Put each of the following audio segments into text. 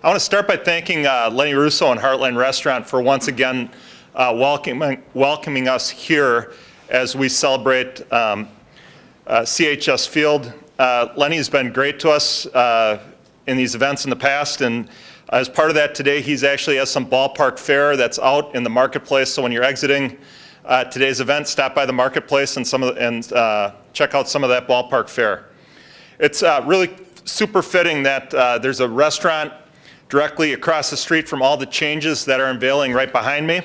I want to start by thanking Lenny Russo and Heartland Restaurant for once again welcoming us here as we celebrate CHS Field. Lenny's been great to us in these events in the past, and as part of that today, he's actually has some ballpark fare that's out in the marketplace. So when you're exiting today's event, stop by the marketplace and check out some of that ballpark fare. It's really super fitting that there's a restaurant directly across the street from all the changes that are unveiling right behind me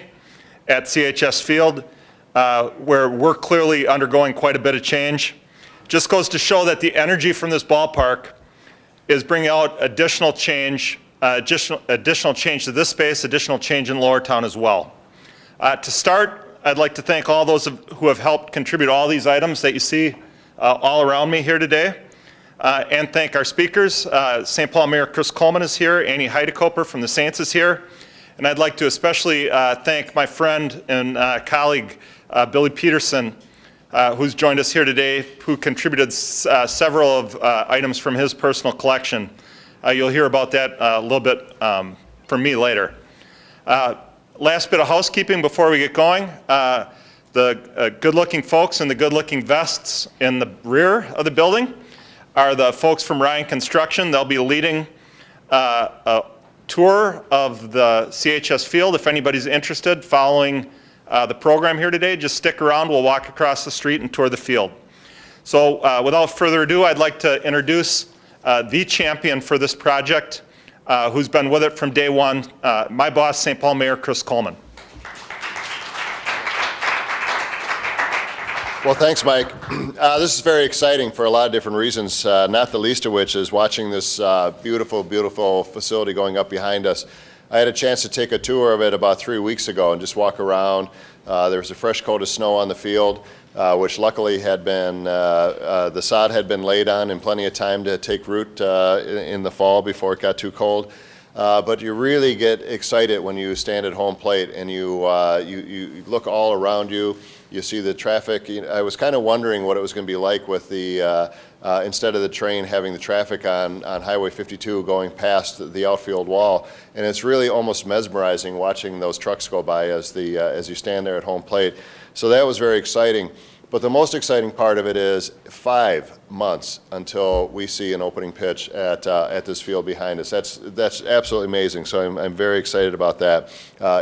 at CHS Field, where we're clearly undergoing quite a bit of change. Just goes to show that the energy from this ballpark is bringing out additional change to this space, additional change in Lower Town as well. To start, I'd like to thank all those who have helped contribute all these items that you see all around me here today. And thank our speakers. St. Paul Mayor Chris Coleman is here. Annie Heidekoper from the Saints is here. And I'd like to especially thank my friend and colleague, Billy Peterson, who's joined us here today, who contributed several of items from his personal collection. You'll hear about that a little bit from me later. Last bit of housekeeping before we get going. The good-looking folks in the good-looking vests in the rear of the building are the folks from Ryan Construction. They'll be leading a tour of the CHS Field. If anybody's interested following the program here today, just stick around. We'll walk across the street and tour the field. So without further ado, I'd like to introduce the champion for this project, who's been with it from day one, my boss, St. Paul Mayor Chris Coleman. Well, thanks, Mike. This is very exciting for a lot of different reasons, not the least of which is watching this beautiful, beautiful facility going up behind us. I had a chance to take a tour of it about 3 weeks ago and just walk around. There was a fresh coat of snow on the field, which luckily had been, the sod had been laid on in plenty of time to take root in the fall before it got too cold. But you really get excited when you stand at home plate and you look all around you. You see the traffic. I was kind of wondering what it was going to be like with the, instead of the train having the traffic on Highway 52 going past the outfield wall. And it's really almost mesmerizing watching those trucks go by as you stand there at home plate. So that was very exciting. But the most exciting part of it is 5 months until we see an opening pitch at this field behind us. That's absolutely amazing. So I'm very excited about that.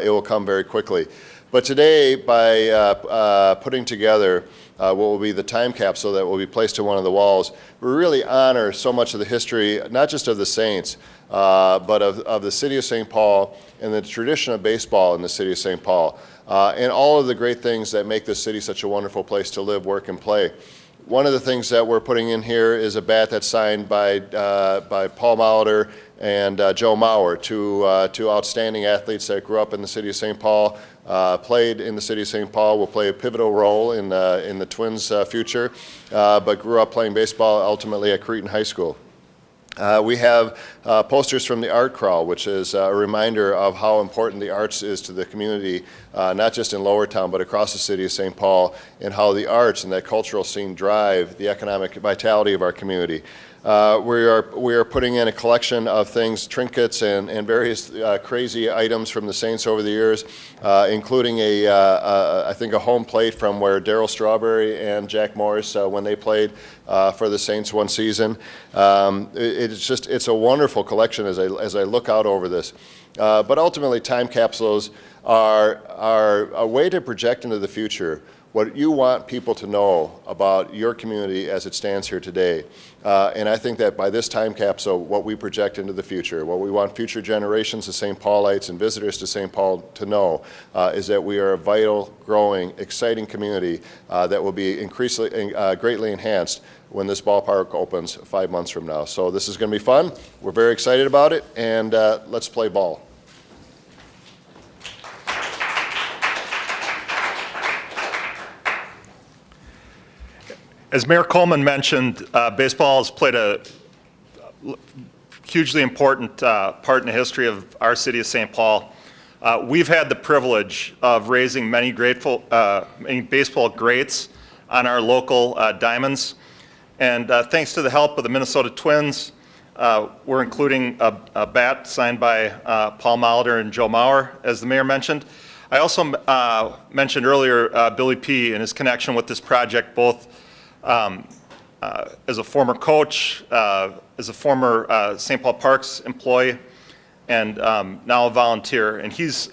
It will come very quickly. But today, by putting together what will be the time capsule that will be placed to one of the walls, we really honor so much of the history, not just of the Saints, but of the city of St. Paul and the tradition of baseball in the city of St. Paul, and all of the great things that make this city such a wonderful place to live, work, and play. One of the things that we're putting in here is a bat that's signed by Paul Molitor and Joe Mauer, two outstanding athletes that grew up in the city of St. Paul, played in the city of St. Paul, will play a pivotal role in the Twins' future, but grew up playing baseball ultimately at Cretin High School. We have posters from the art crawl, which is a reminder of how important the arts is to the community, not just in Lower Town, but across the city of St. Paul, and how the arts and that cultural scene drive the economic vitality of our community. We are putting in a collection of things, trinkets and various crazy items from the Saints over the years, including I think a home plate from where Darryl Strawberry and Jack Morris, when they played for the Saints one season. It's a wonderful collection as I look out over this. But ultimately, time capsules are a way to project into the future what you want people to know about your community as it stands here today. And I think that by this time capsule, what we project into the future, what we want future generations of St. Paulites and visitors to St. Paul to know is that we are a vital, growing, exciting community that will be increasingly, greatly enhanced when this ballpark opens 5 months from now. So this is going to be fun. We're very excited about it, and let's play ball. As Mayor Coleman mentioned, baseball has played a hugely important part in the history of our city of St. Paul. We've had the privilege of raising many baseball greats on our local diamonds. And thanks to the help of the Minnesota Twins, we're including a bat signed by Paul Molitor and Joe Mauer, as the mayor mentioned. I also mentioned earlier Billy P. and his connection with this project, both as a former coach, as a former St. Paul Parks employee, and now a volunteer. And he's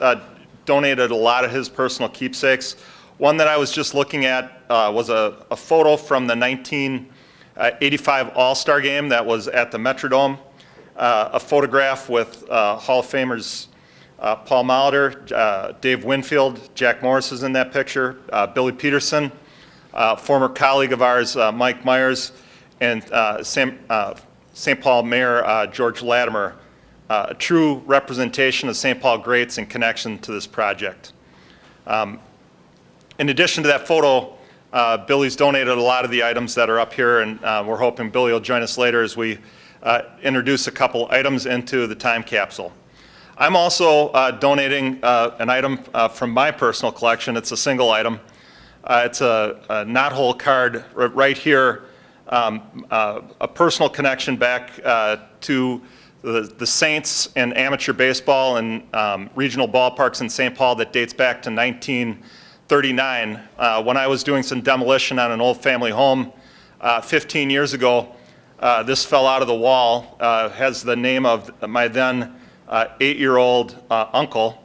donated a lot of his personal keepsakes. One that I was just looking at was a photo from the 1985 All-Star game that was at the Metrodome. A photograph with Hall of Famers Paul Molitor, Dave Winfield, Jack Morris is in that picture, Billy Peterson, former colleague of ours, Mike Myers, and St. Paul Mayor George Latimer, a true representation of St. Paul greats in connection to this project. In addition to that photo, Billy's donated a lot of the items that are up here, and we're hoping Billy will join us later as we introduce a couple items into the time capsule. I'm also donating an item from my personal collection. It's a single item. It's a knot-hole card right here, a personal connection back to the Saints and amateur baseball and regional ballparks in St. Paul that dates back to 1939. When I was doing some demolition on an old family home 15 years ago, this fell out of the wall, has the name of my then 8-year-old uncle,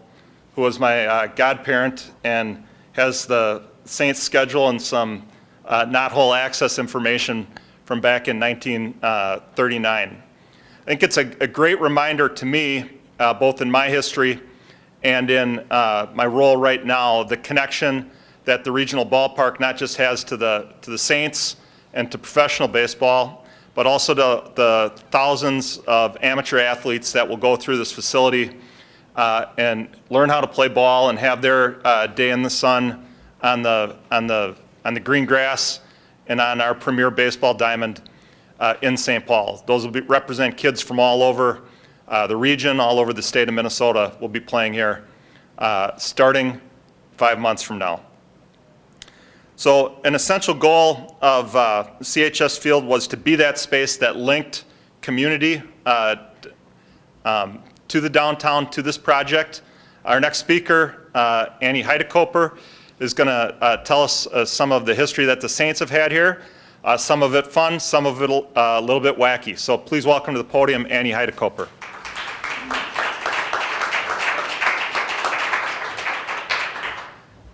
who was my godparent, and has the Saints schedule and some knothole access information from back in 1939. I think it's a great reminder to me, both in my history and in my role right now, the connection that the regional ballpark not just has to the Saints and to professional baseball, but also to the thousands of amateur athletes that will go through this facility and learn how to play ball and have their day in the sun on the green grass and on our premier baseball diamond in St. Paul. Those will represent kids from all over the region, all over the state of Minnesota will be playing here starting 5 months from now. So an essential goal of CHS Field was to be that space that linked community to the downtown, to this project. Our next speaker, Annie Heidekoper, is going to tell us some of the history that the Saints have had here, some of it fun, some of it a little bit wacky. So please welcome to the podium, Annie Heidekoper.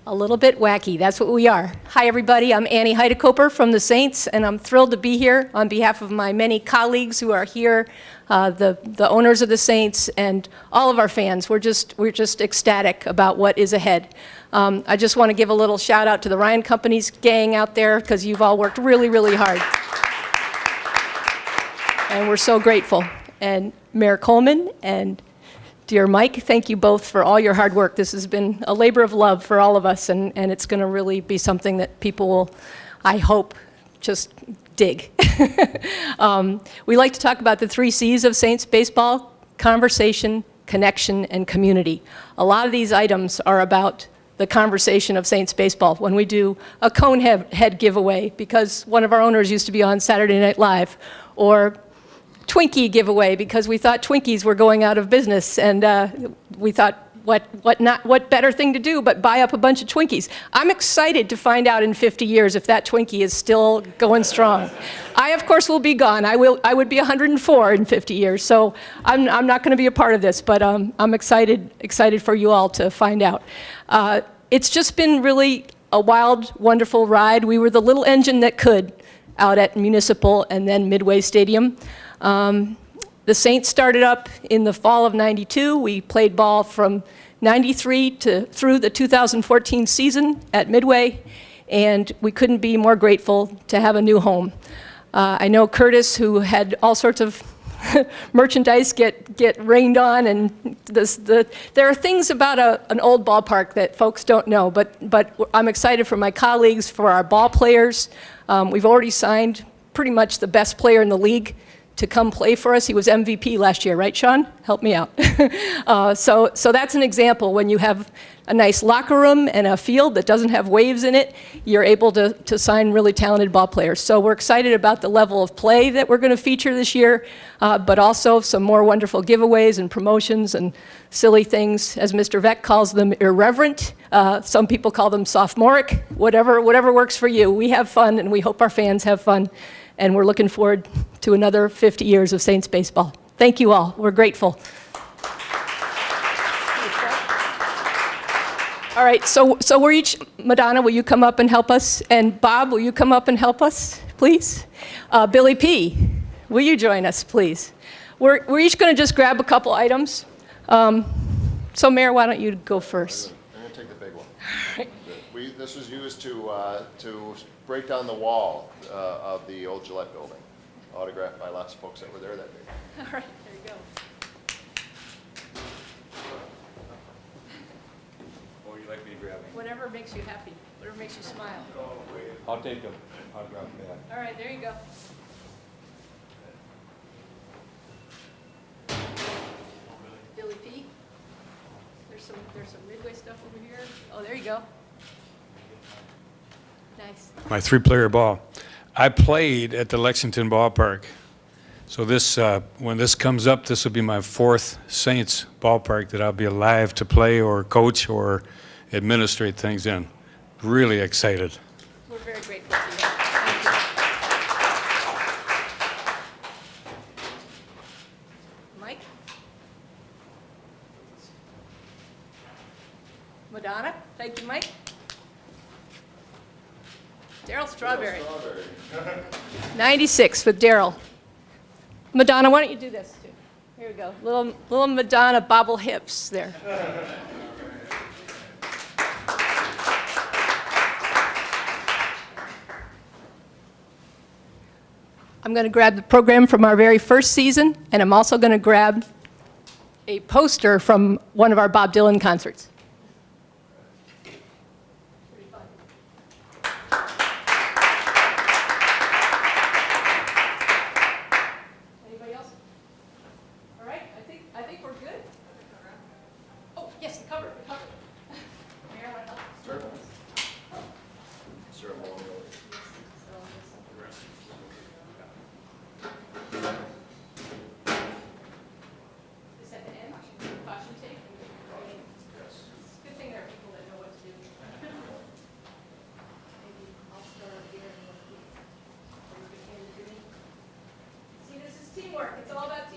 A little bit wacky, that's what we are. Hi everybody, I'm Annie Heidekoper from the Saints, and I'm thrilled to be here on behalf of my many colleagues who are here, the owners of the Saints, and all of our fans. We're just ecstatic about what is ahead. I just want to give a little shout out to the Ryan Companies gang out there, because you've all worked really, really hard. And we're so grateful. And Mayor Coleman and dear Mike, thank you both for all your hard work. This has been a labor of love for all of us, and it's going to really be something that people will, I hope, just dig. We like to talk about the 3 C's of Saints baseball: conversation, connection, and community. A lot of these items are about the conversation of Saints baseball. When we do a cone head giveaway, because one of our owners used to be on Saturday Night Live, or Twinkie giveaway because we thought Twinkies were going out of business, and we thought, what better thing to do but buy up a bunch of Twinkies? I'm excited to find out in 50 years if that Twinkie is still going strong. I, of course, will be gone. I would be 104 in 50 years, so I'm not going to be a part of this, but I'm excited for you all to find out. It's just been really a wild, wonderful ride. We were the little engine that could out at Municipal and then Midway Stadium. The Saints started up in the fall of '92. We played ball from '93 through the 2014 season at Midway, and we couldn't be more grateful to have a new home. I know Curtis, who had all sorts of merchandise get rained on, and there are things about an old ballpark that folks don't know, but I'm excited for my colleagues, for our ball players. We've already signed pretty much the best player in the league to come play for us. He was MVP last year, right, Sean? Help me out. So that's an example. When you have a nice locker room and a field that doesn't have waves in it, you're able to sign really talented ball players. So we're excited about the level of play that we're going to feature this year, but also some more wonderful giveaways and promotions and silly things, as Mr. Vec calls them, irreverent. Some people call them sophomoric. Whatever works for you. We have fun, and we hope our fans have fun. And we're looking forward to another 50 years of Saints baseball. Thank you all. We're grateful. All right, so we're each, Madonna, will you come up and help us? And Bob, will you come up and help us, please? Billy P., will you join us, please? We're each going to just grab a couple items. So, Mayor, why don't you go first? I'm going to take the big one. All right. This was used to break down the wall of the old Gillette building, autographed by lots of folks that were there that day. All right, there you go. What would you like me to grab? Whatever makes you happy, whatever makes you smile. I'll take them. I'll grab that. All right, there you go. Billy P. There's some Midway stuff over here. Oh, there you go. Nice. My 3-player ball. I played at the Lexington Ballpark. So this, when this comes up, this will be my 4th Saints ballpark that I'll be alive to play or coach or administrate things in. Really excited. We're very grateful to you. Thank you. Mike? Madonna? Thank you, Mike. Daryl Strawberry. 96 with Daryl. Madonna, why don't you do this too? Here we go. Little Madonna bobble hips there. I'm going to grab the program from our very first season, and I'm also going to grab a poster from one of our Bob Dylan concerts. Anybody else? All right, I think we're good. Oh, yes, the cover. Mayor, want to help? Ceremonial. Is that the end? Caution tape? Yes. Good thing there are people that know what to do. Maybe I'll start here and we'll keep. See, this is teamwork. It's all about